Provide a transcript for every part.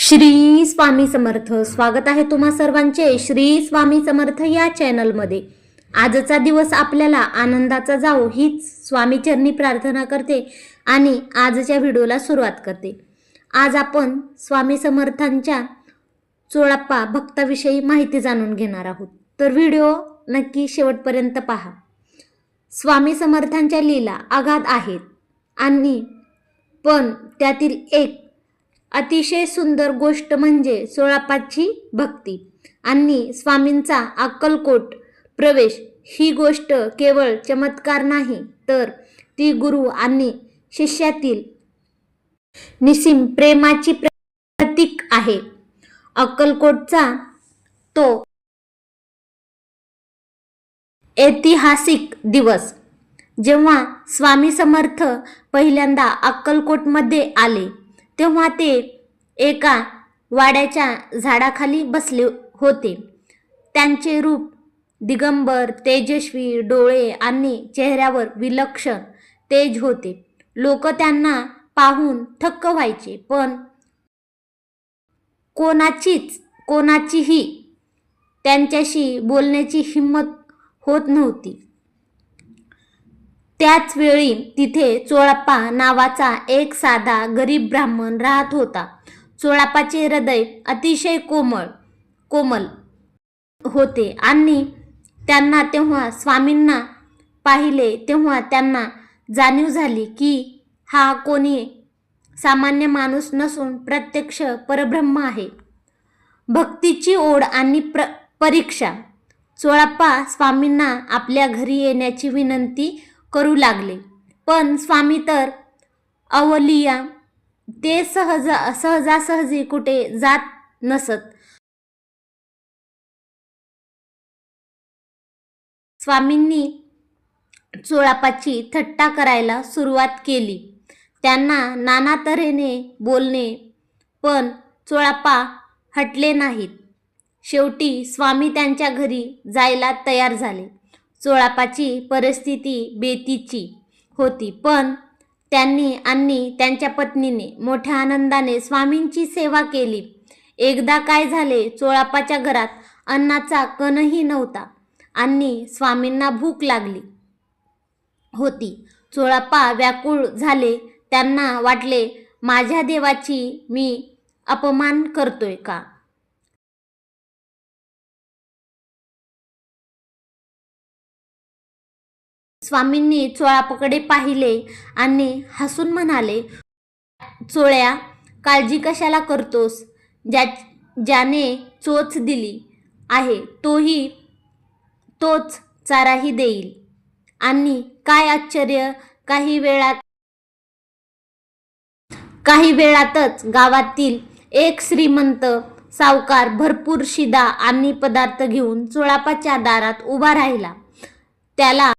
श्री स्वामी समर्थ. स्वागत आहे तुम्हा सर्वांचे श्री स्वामी समर्थ या चॅनलमध्ये. आजचा दिवस आपल्याला आनंदाचा जावो हीच स्वामी चरणी प्रार्थना करते आणि आजच्या व्हिडिओला सुरुवात करते. आज आपण स्वामी समर्थांच्या चोळाप्पा भक्ताविषयी माहिती जाणून घेणार आहोत, तर व्हिडिओ नक्की शेवटपर्यंत पहा. स्वामी समर्थांच्या लीला अगाध आहेत आणि पण त्यातील एक अतिशय सुंदर गोष्ट म्हणजे चोळाप्पाची भक्ती आणि स्वामींचा अक्कलकोट प्रवेश. ही गोष्ट केवळ चमत्कार नाही, तर ती गुरु आणि शिष्यातील निसीम प्रेमाची प्रतीक आहे. अक्कलकोटचा तो ऐतिहासिक दिवस जेव्हा स्वामी समर्थ पहिल्यांदा अक्कलकोटमध्ये आले, तेव्हा ते एका वाड्याच्या झाडाखाली बसले होते. त्यांचे रूप दिगंबर, तेजस्वी, डोळे आणि चेहऱ्यावर विलक्षण तेज होते. लोक त्यांना पाहून थक्क व्हायचे, पण कोणाचीही त्यांच्याशी बोलण्याची हिंमत होत नव्हती. त्याच वेळी तिथे चोळाप्पा नावाचा एक साधा गरीब ब्राह्मण राहत होता. चोळाप्पाचे हृदय अतिशय कोमल होते आणि त्यांना तेव्हा स्वामींना पाहिले तेव्हा त्यांना जाणीव झाली की हा कोणी सामान्य माणूस नसून प्रत्यक्ष परब्रह्म आहे. भक्तीची ओढ आणि परीक्षा. चोळाप्पा स्वामींना आपल्या घरी येण्याची विनंती करू लागले, पण स्वामी तर अवलिया, ते सहजासहजी कुठे जात नसत. स्वामींनी चोळाप्पाची थट्टा करायला सुरुवात केली, त्यांना नाना तऱ्हेने बोलणे, पण चोळाप्पा हटले नाहीत. शेवटी स्वामी त्यांच्या घरी जायला तयार झाले. चोळाप्पाची परिस्थिती बेतीची होती, पण त्यांनी आणि त्यांच्या पत्नीने मोठ्या आनंदाने स्वामींची सेवा केली. एकदा काय झाले, चोळाप्पाच्या घरात अन्नाचा कणही नव्हता आणि स्वामींना भूक लागली होती. चोळाप्पा व्याकुळ झाले. त्यांना वाटले, माझ्या देवाची मी अपमान करतोय का? स्वामींनी चोळाप्पाकडे पाहिले आणि हसून म्हणाले, चोळ्या, काळजी कशाला करतोस? ज्याने चोच दिली आहे तोच चाराही देईल. आणि काय आश्चर्य, काही वेळातच गावातील एक श्रीमंत सावकार भरपूर शिदा आणि पदार्थ घेऊन चोळाप्पाच्या दारात उभा राहिला. त्याला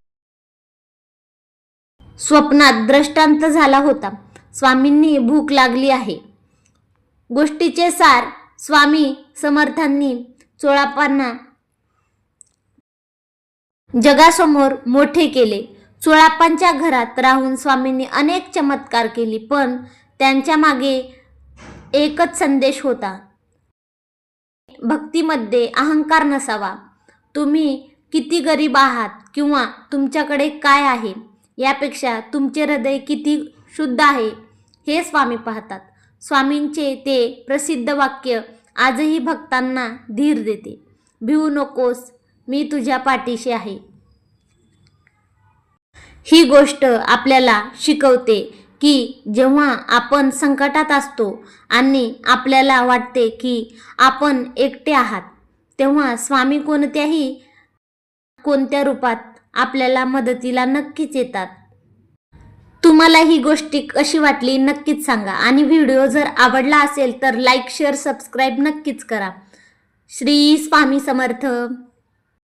स्वप्नात दृष्टांत झाला होता. स्वामींनी भूक लागली आहे. गोष्टीचे सार. स्वामी समर्थांनी चोळाप्पांना जगासमोर मोठे केले. चोळाप्पांच्या घरात राहून स्वामींनी अनेक चमत्कार केले, पण त्यांच्या मागे एकच संदेश होता, भक्तीमध्ये अहंकार नसावा. तुम्ही किती गरीब आहात किंवा तुमच्याकडे काय आहे, यापेक्षा तुमचे हृदय किती शुद्ध आहे हे स्वामी पाहतात. स्वामींचे ते प्रसिद्ध वाक्य आजही भक्तांना धीर देते, भिवू नकोस, मी तुझ्या पाठीशी आहे. ही गोष्ट आपल्याला शिकवते की जेव्हा आपण संकटात असतो आणि आपल्याला वाटते की आपण एकटे आहात, तेव्हा स्वामी कोणत्या रूपात आपल्याला मदतीला नक्कीच येतात. तुम्हाला ही गोष्टी कशी वाटली नक्कीच सांगा आणि व्हिडिओ जर आवडला असेल तर लाईक, शेअर, सबस्क्राईब नक्कीच करा. श्री स्वामी समर्थ.